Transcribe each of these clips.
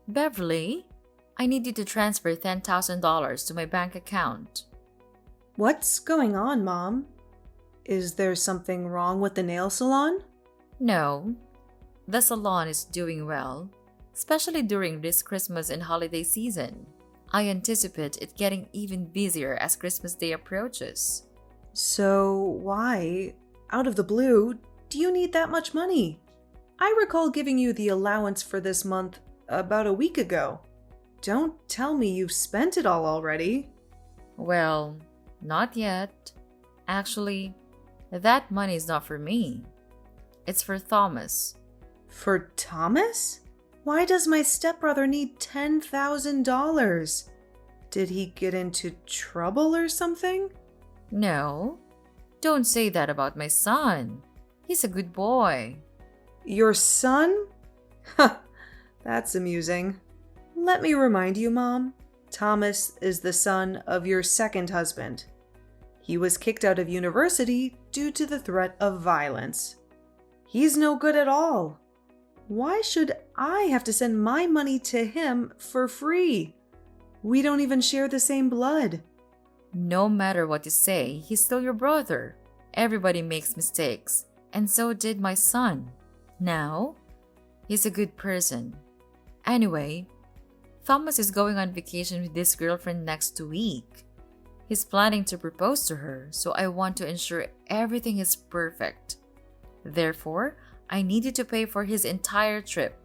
Beverly, I need you to transfer $10,000 to my bank account. What's going on, Mom? Is there something wrong with the nail salon? No, the salon is doing well, especially during this Christmas and holiday season. I anticipate it getting even busier as Christmas Day approaches. So why, out of the blue, do you need that much money? I recall giving you the allowance for this month about a week ago. Don't tell me you've spent it all already. Well, not yet. Actually, that money is not for me. It's for Thomas. For Thomas? Why does my stepbrother need $10,000? Did he get into trouble or something? No, don't say that about my son. He's a good boy. Your son? Ha, that's amusing. Let me remind you, Mom. Thomas is the son of your second husband. He was kicked out of university due to the threat of violence. He's no good at all. Why should I have to send my money to him for free? We don't even share the same blood. No matter what you say, he's still your brother. Everybody makes mistakes, and so did my son. Now, he's a good person. Anyway, Thomas is going on vacation with his girlfriend next week. He's planning to propose to her, so I want to ensure everything is perfect. Therefore, I need you to pay for his entire trip.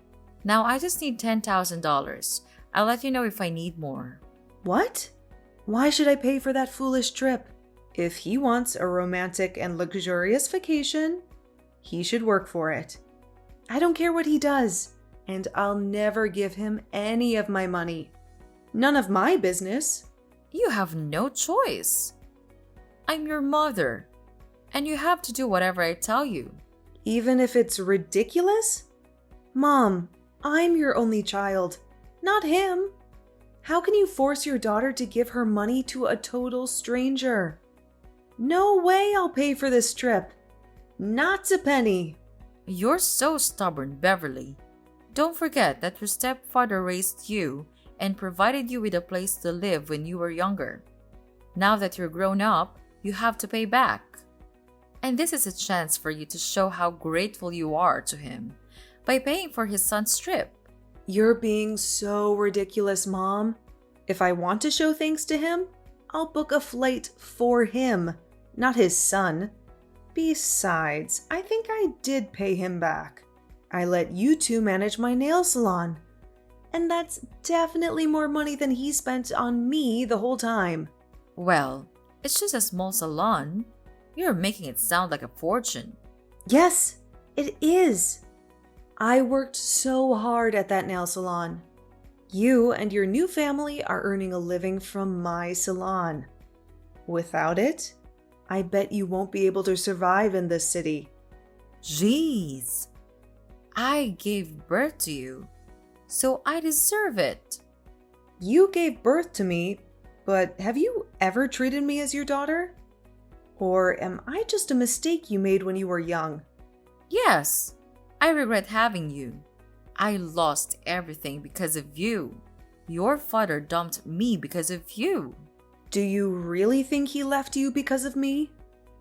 Now I just need $10,000. I'll let you know if I need more. What? Why should I pay for that foolish trip? If he wants a romantic and luxurious vacation, he should work for it. I don't care what he does, and I'll never give him any of my money. None of my business. You have no choice. I'm your mother, and you have to do whatever I tell you. Even if it's ridiculous? Mom, I'm your only child, not him. How can you force your daughter to give her money to a total stranger? No way I'll pay for this trip. Not a penny. You're so stubborn, Beverly. Don't forget that your stepfather raised you and provided you with a place to live when you were younger. Now that you're grown up, you have to pay back. And this is a chance for you to show how grateful you are to him by paying for his son's trip. You're being so ridiculous, Mom. If I want to show thanks to him, I'll book a flight for him, not his son. Besides, I think I did pay him back. I let you two manage my nail salon. And that's definitely more money than he spent on me the whole time. Well, it's just a small salon. You're making it sound like a fortune. Yes, it is. I worked so hard at that nail salon. You and your new family are earning a living from my salon. Without it, I bet you won't be able to survive in this city. Jeez. I gave birth to you, so I deserve it. You gave birth to me, but have you ever treated me as your daughter? Or am I just a mistake you made when you were young? Yes, I regret having you. I lost everything because of you. Your father dumped me because of you. Do you really think he left you because of me?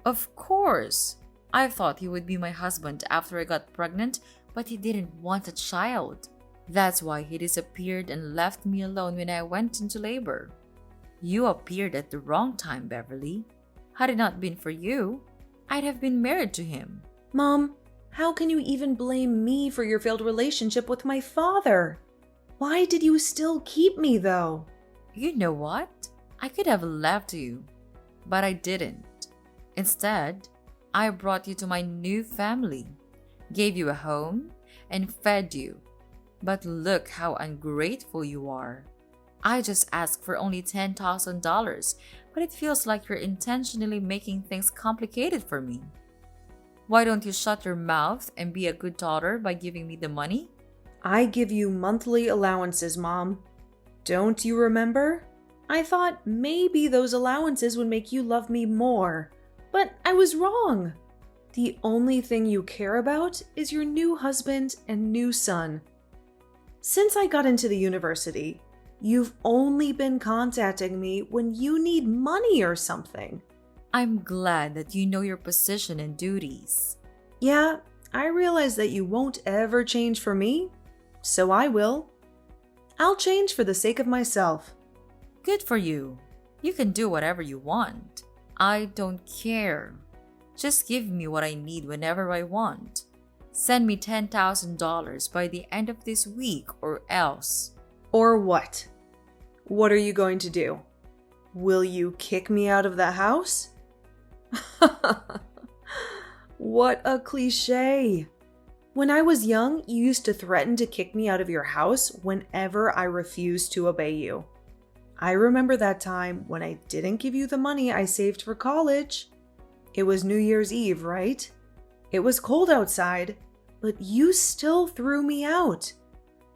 Of course. I thought he would be my husband after I got pregnant, but he didn't want a child. That's why he disappeared and left me alone when I went into labor. You appeared at the wrong time, Beverly. Had it not been for you, I'd have been married to him. Mom, how can you even blame me for your failed relationship with my father? Why did you still keep me, though? You know what? I could have left you, but I didn't. Instead, I brought you to my new family, gave you a home, and fed you. But look how ungrateful you are. I just asked for only $10,000, but it feels like you're intentionally making things complicated for me. Why don't you shut your mouth and be a good daughter by giving me the money? I give you monthly allowances, Mom. Don't you remember? I thought maybe those allowances would make you love me more, but I was wrong. The only thing you care about is your new husband and new son. Since I got into the university, you've only been contacting me when you need money or something. I'm glad that you know your position and duties. Yeah, I realize that you won't ever change for me, so I will. I'll change for the sake of myself. Good for you. You can do whatever you want. I don't care. Just give me what I need whenever I want. Send me $10,000 by the end of this week or else. Or what? What are you going to do? Will you kick me out of the house? What a cliche. When I was young, you used to threaten to kick me out of your house whenever I refused to obey you. I remember that time when I didn't give you the money I saved for college. It was New Year's Eve, right? It was cold outside, but you still threw me out.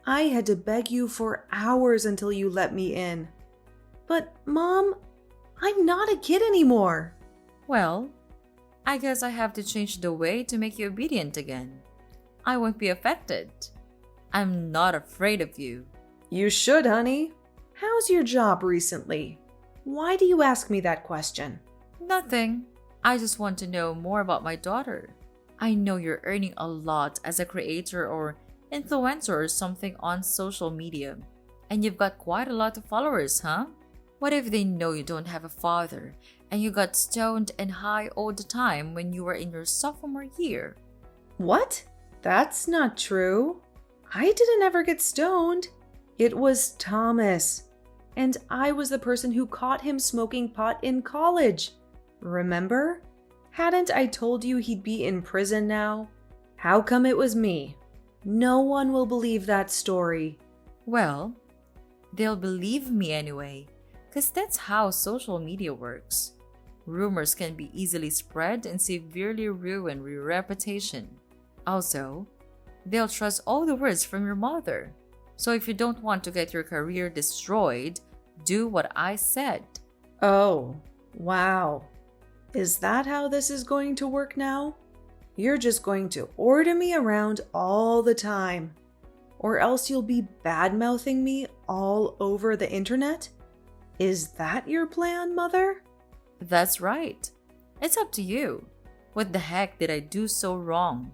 I had to beg you for hours until you let me in. But, Mom, I'm not a kid anymore. Well, I guess I have to change the way to make you obedient again. I won't be affected. I'm not afraid of you. You should, honey. How's your job recently? Why do you ask me that question? Nothing. I just want to know more about my daughter. I know you're earning a lot as a creator or influencer or something on social media. And you've got quite a lot of followers, huh? What if they know you don't have a father and you got stoned and high all the time when you were in your sophomore year? What? That's not true. I didn't ever get stoned. It was Thomas. And I was the person who caught him smoking pot in college. Remember? Hadn't I told you he'd be in prison now? How come it was me? No one will believe that story. Well, they'll believe me anyway, because that's how social media works. Rumors can be easily spread and severely ruin your reputation. Also, they'll trust all the words from your mother. So if you don't want to get your career destroyed, do what I said. Oh, wow. Is that how this is going to work now? You're just going to order me around all the time. Or else you'll be bad-mouthing me all over the internet? Is that your plan, Mother? That's right. It's up to you. What the heck did I do so wrong?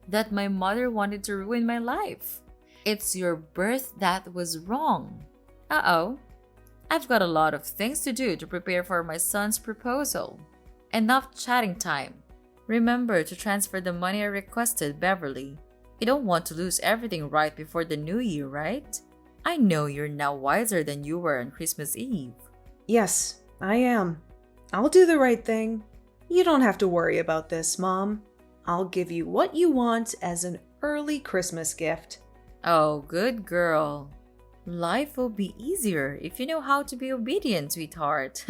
That my mother wanted to ruin my life. It's your birth that was wrong. Uh-oh. I've got a lot of things to do to prepare for my son's proposal. Enough chatting time. Remember to transfer the money I requested, Beverly. You don't want to lose everything right before the new year, right? I know you're now wiser than you were on Christmas Eve. Yes, I am. I'll do the right thing. You don't have to worry about this, Mom. I'll give you what you want as an early Christmas gift. Oh, good girl. Life will be easier if you know how to be obedient, sweetheart.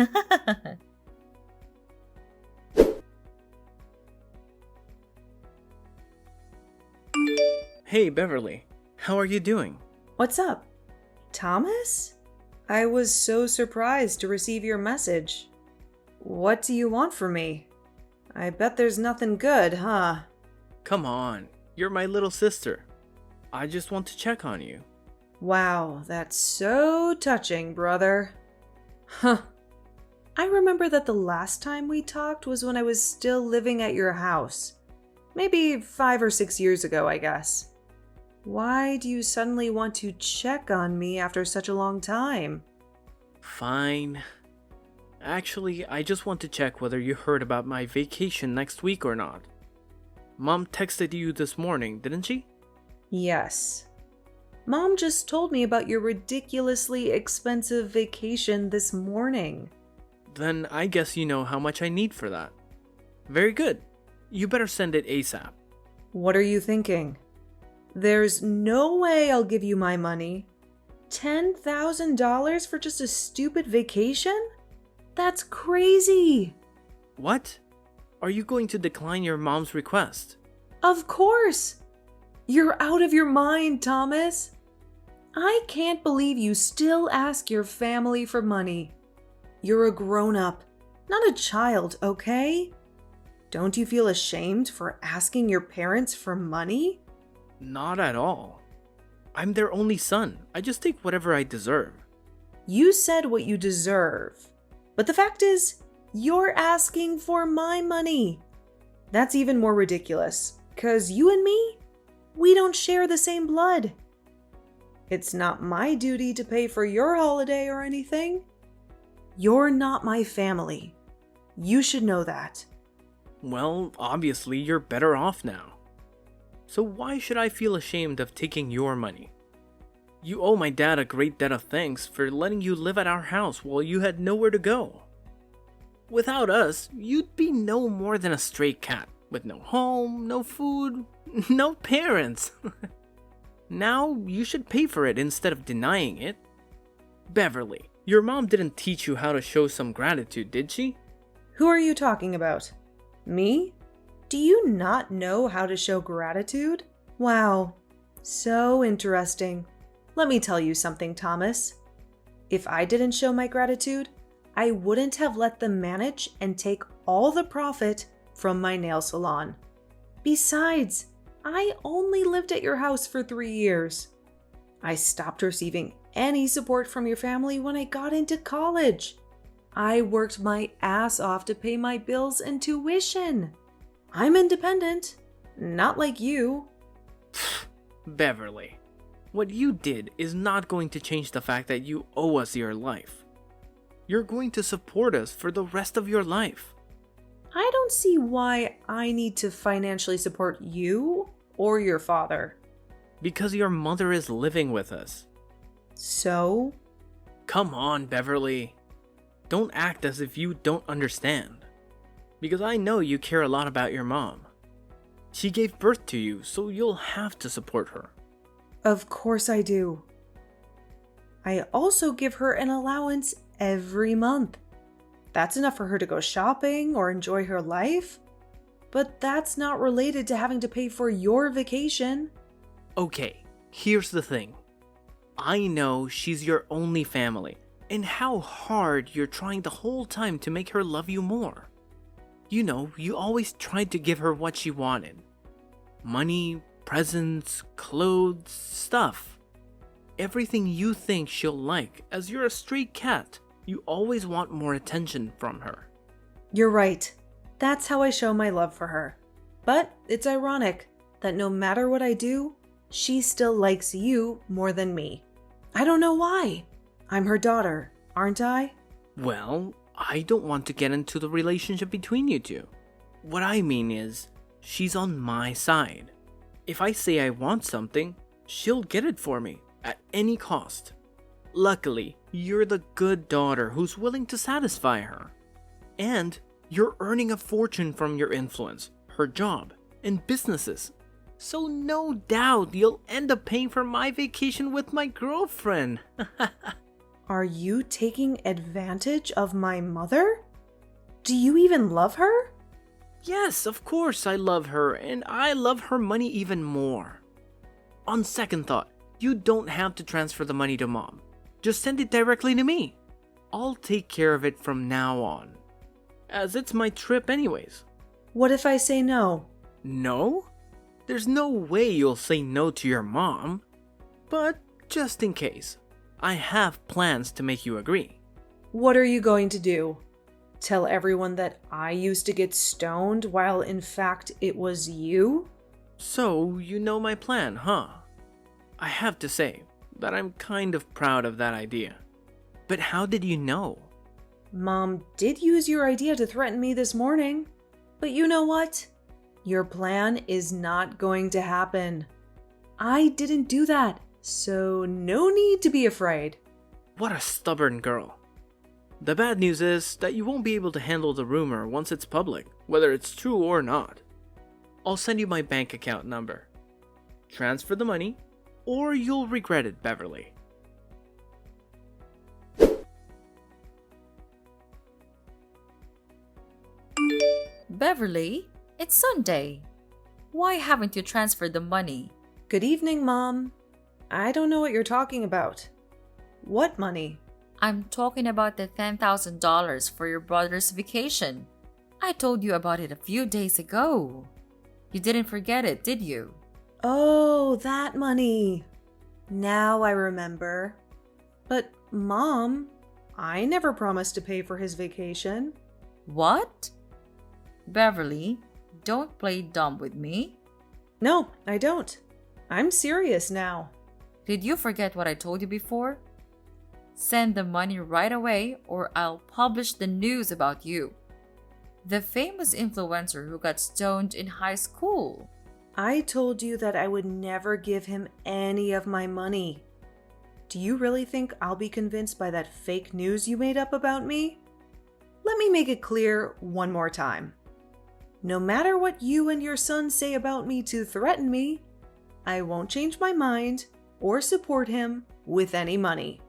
Hey, Beverly. How are you doing? What's up? Thomas? I was so surprised to receive your message. What do you want from me? I bet there's nothing good, huh? Come on. You're my little sister. I just want to check on you. Wow, that's so touching, brother. Huh. I remember that the last time we talked was when I was still living at your house. Maybe 5 or 6 years ago, I guess. Why do you suddenly want to check on me after such a long time? Fine. Actually, I just want to check whether you heard about my vacation next week or not. Mom texted you this morning, didn't she? Yes. Mom just told me about your ridiculously expensive vacation this morning. Then I guess you know how much I need for that. Very good. You better send it ASAP. What are you thinking? There's no way I'll give you my money. $10,000 for just a stupid vacation? That's crazy. What? Are you going to decline your mom's request? Of course. You're out of your mind, Thomas. I can't believe you still ask your family for money. You're a grown-up, not a child, okay? Don't you feel ashamed for asking your parents for money? Not at all. I'm their only son. I just take whatever I deserve. You said what you deserve. But the fact is, you're asking for my money. That's even more ridiculous, because you and me, we don't share the same blood. It's not my duty to pay for your holiday or anything. You're not my family. You should know that. Well, obviously you're better off now. So why should I feel ashamed of taking your money? You owe my dad a great debt of thanks for letting you live at our house while you had nowhere to go. Without us, you'd be no more than a stray cat, with no home, no food, no parents. Now you should pay for it instead of denying it. Beverly, your mom didn't teach you how to show some gratitude, did she? Who are you talking about? Me? Do you not know how to show gratitude? Wow, so interesting. Let me tell you something, Thomas. If I didn't show my gratitude, I wouldn't have let them manage and take all the profit from my nail salon. Besides, I only lived at your house for 3 years. I stopped receiving any support from your family when I got into college. I worked my ass off to pay my bills and tuition. I'm independent, not like you. Beverly, what you did is not going to change the fact that you owe us your life. You're going to support us for the rest of your life. I don't see why I need to financially support you or your father. Because your mother is living with us. So? Come on, Beverly. Don't act as if you don't understand. Because I know you care a lot about your mom. She gave birth to you, so you'll have to support her. Of course I do. I also give her an allowance every month. That's enough for her to go shopping or enjoy her life. But that's not related to having to pay for your vacation. Okay, here's the thing. I know she's your only family, and how hard you're trying the whole time to make her love you more. You know, you always tried to give her what she wanted. Money, presents, clothes, stuff. Everything you think she'll like, as you're a stray cat. You always want more attention from her. You're right. That's how I show my love for her. But it's ironic that no matter what I do, she still likes you more than me. I don't know why. I'm her daughter, aren't I? Well, I don't want to get into the relationship between you two. What I mean is, she's on my side. If I say I want something, she'll get it for me, at any cost. Luckily, you're the good daughter who's willing to satisfy her. And you're earning a fortune from your influence, her job, and businesses. So no doubt you'll end up paying for my vacation with my girlfriend. Are you taking advantage of my mother? Do you even love her? Yes, of course I love her, and I love her money even more. On second thought, you don't have to transfer the money to mom. Just send it directly to me. I'll take care of it from now on. As it's my trip anyways. What if I say no? No? There's no way you'll say no to your mom. But just in case, I have plans to make you agree. What are you going to do? Tell everyone that I used to get stoned while in fact it was you? So, you know my plan, huh? I have to say that I'm kind of proud of that idea. But how did you know? Mom did use your idea to threaten me this morning. But you know what? Your plan is not going to happen. I didn't do that, so no need to be afraid. What a stubborn girl. The bad news is that you won't be able to handle the rumor once it's public, whether it's true or not. I'll send you my bank account number. Transfer the money, or you'll regret it, Beverly. Beverly, it's Sunday. Why haven't you transferred the money? Good evening, Mom. I don't know what you're talking about. What money? I'm talking about the $10,000 for your brother's vacation. I told you about it a few days ago. You didn't forget it, did you? Oh, that money. Now I remember. But, Mom, I never promised to pay for his vacation. What? Beverly, don't play dumb with me. No, I don't. I'm serious now. Did you forget what I told you before? Send the money right away or I'll publish the news about you. The famous influencer who got stoned in high school. I told you that I would never give him any of my money. Do you really think I'll be convinced by that fake news you made up about me? Let me make it clear one more time. No matter what you and your son say about me to threaten me, I won't change my mind or support him with any money.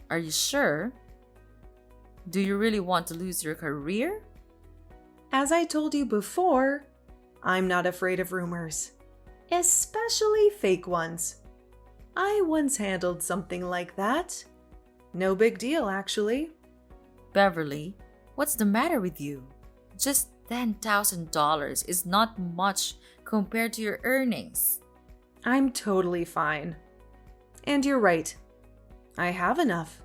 Are you sure? Do you really want to lose your career? As I told you before, I'm not afraid of rumors, especially fake ones. I once handled something like that. No big deal, actually. Beverly, what's the matter with you? Just $10,000 is not much compared to your earnings. I'm totally fine. And you're right. I have enough.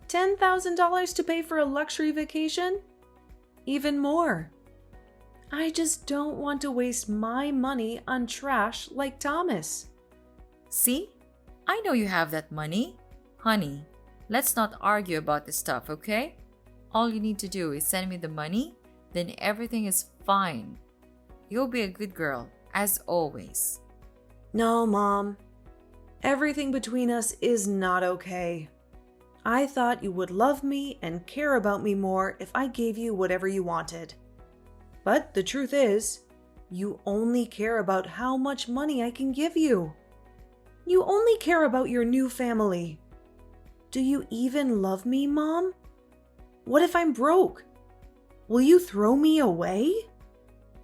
$10,000 to pay for a luxury vacation? Even more. I just don't want to waste my money on trash like Thomas. See? I know you have that money. Honey, let's not argue about this stuff, okay? All you need to do is send me the money, then everything is fine. You'll be a good girl, as always. No, Mom. Everything between us is not okay. I thought you would love me and care about me more if I gave you whatever you wanted. But the truth is, you only care about how much money I can give you. You only care about your new family. Do you even love me, Mom? What if I'm broke? Will you throw me away?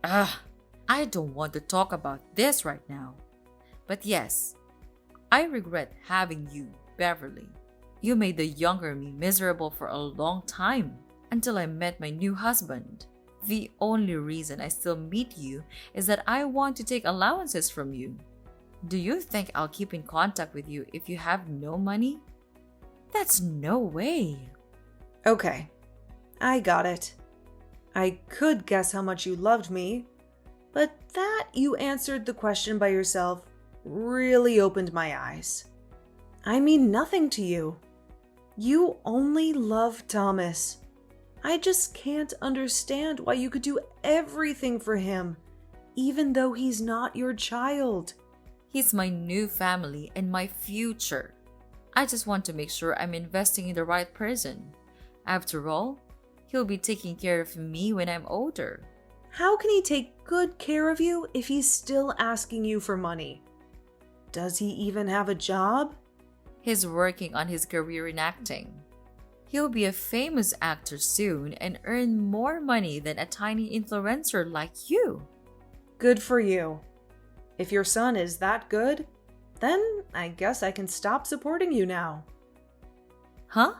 I don't want to talk about this right now. But yes, I regret having you, Beverly. You made the younger me miserable for a long time until I met my new husband. The only reason I still meet you is that I want to take allowances from you. Do you think I'll keep in contact with you if you have no money? That's no way. Okay, I got it. I could guess how much you loved me, but that you answered the question by yourself really opened my eyes. I mean nothing to you. You only love Thomas. I just can't understand why you could do everything for him, even though he's not your child. He's my new family and my future. I just want to make sure I'm investing in the right person. After all, he'll be taking care of me when I'm older. How can he take good care of you if he's still asking you for money? Does he even have a job? He's working on his career in acting. He'll be a famous actor soon and earn more money than a tiny influencer like you. Good for you. If your son is that good, then I guess I can stop supporting you now. Huh?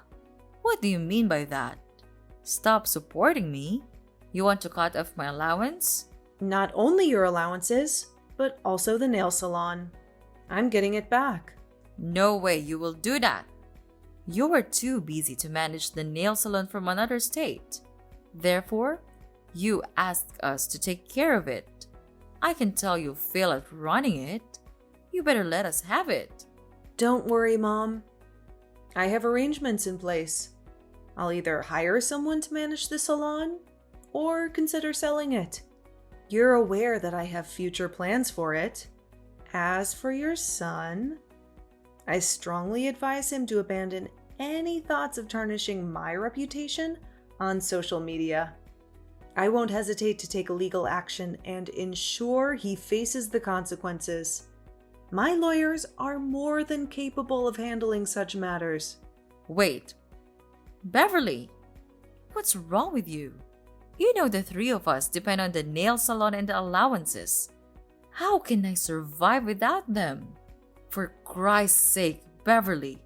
What do you mean by that? Stop supporting me? You want to cut off my allowance? Not only your allowances, but also the nail salon. I'm getting it back. No way you will do that. You are too busy to manage the nail salon from another state. Therefore, you asked us to take care of it. I can tell you fail at running it. You better let us have it. Don't worry, Mom. I have arrangements in place. I'll either hire someone to manage the salon or consider selling it. You're aware that I have future plans for it. As for your son, I strongly advise him to abandon any thoughts of tarnishing my reputation on social media. I won't hesitate to take legal action and ensure he faces the consequences. My lawyers are more than capable of handling such matters. Wait. Beverly, what's wrong with you? You know the three of us depend on the nail salon and the allowances. How can I survive without them? For Christ's sake, Beverly,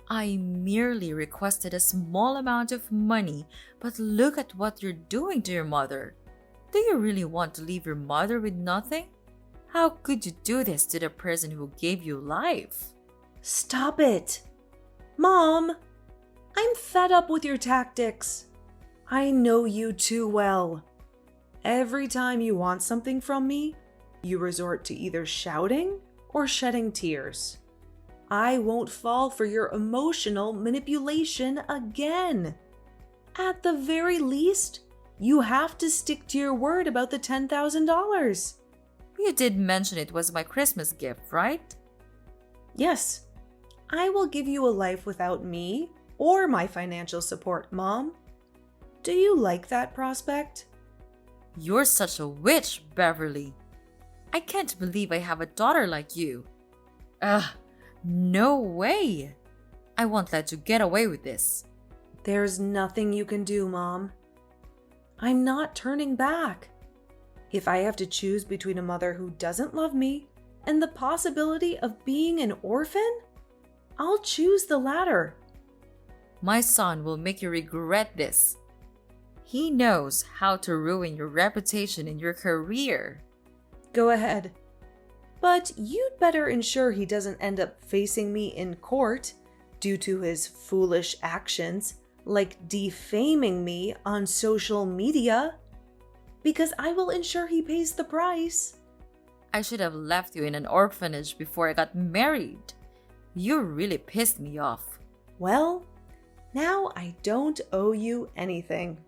I merely requested a small amount of money, but look at what you're doing to your mother. Do you really want to leave your mother with nothing? How could you do this to the person who gave you life? Stop it! Mom! I'm fed up with your tactics. I know you too well. Every time you want something from me, you resort to either shouting or shedding tears. I won't fall for your emotional manipulation again. At the very least, you have to stick to your word about the $10,000. You did mention it was my Christmas gift, right? Yes, I will give you a life without me or my financial support, Mom. Do you like that prospect? You're such a witch, Beverly. I can't believe I have a daughter like you. Ugh, no way. I won't let you get away with this. There's nothing you can do, Mom. I'm not turning back. If I have to choose between a mother who doesn't love me and the possibility of being an orphan, I'll choose the latter. My son will make you regret this. He knows how to ruin your reputation and your career. Go ahead. But you'd better ensure he doesn't end up facing me in court due to his foolish actions, like defaming me on social media, because I will ensure he pays the price. I should have left you in an orphanage before I got married. You really pissed me off. Well, now I don't owe you anything.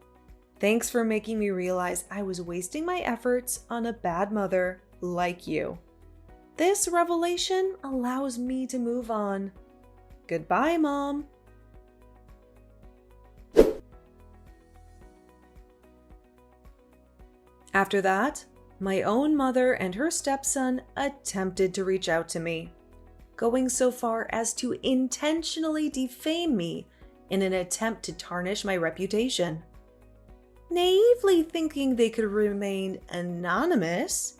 Thanks for making me realize I was wasting my efforts on a bad mother like you. This revelation allows me to move on. Goodbye, Mom. After that, my own mother and her stepson attempted to reach out to me, going so far as to intentionally defame me in an attempt to tarnish my reputation. Naively thinking they could remain anonymous,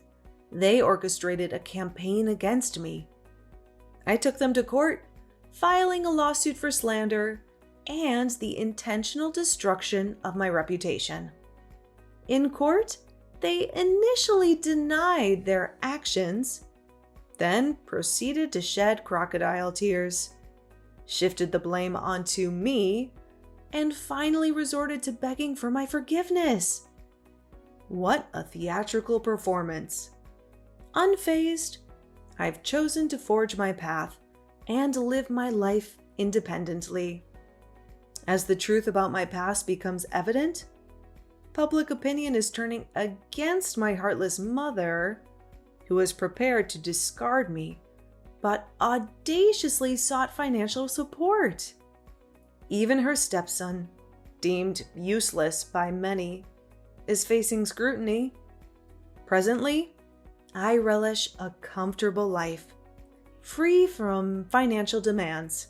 they orchestrated a campaign against me. I took them to court, filing a lawsuit for slander and the intentional destruction of my reputation. In court, they initially denied their actions, then proceeded to shed crocodile tears, shifted the blame onto me, and finally resorted to begging for my forgiveness. What a theatrical performance. Unfazed, I've chosen to forge my path and live my life independently. As the truth about my past becomes evident, public opinion is turning against my heartless mother, who was prepared to discard me, but audaciously sought financial support. Even her stepson, deemed useless by many, is facing scrutiny. Presently, I relish a comfortable life, free from financial demands.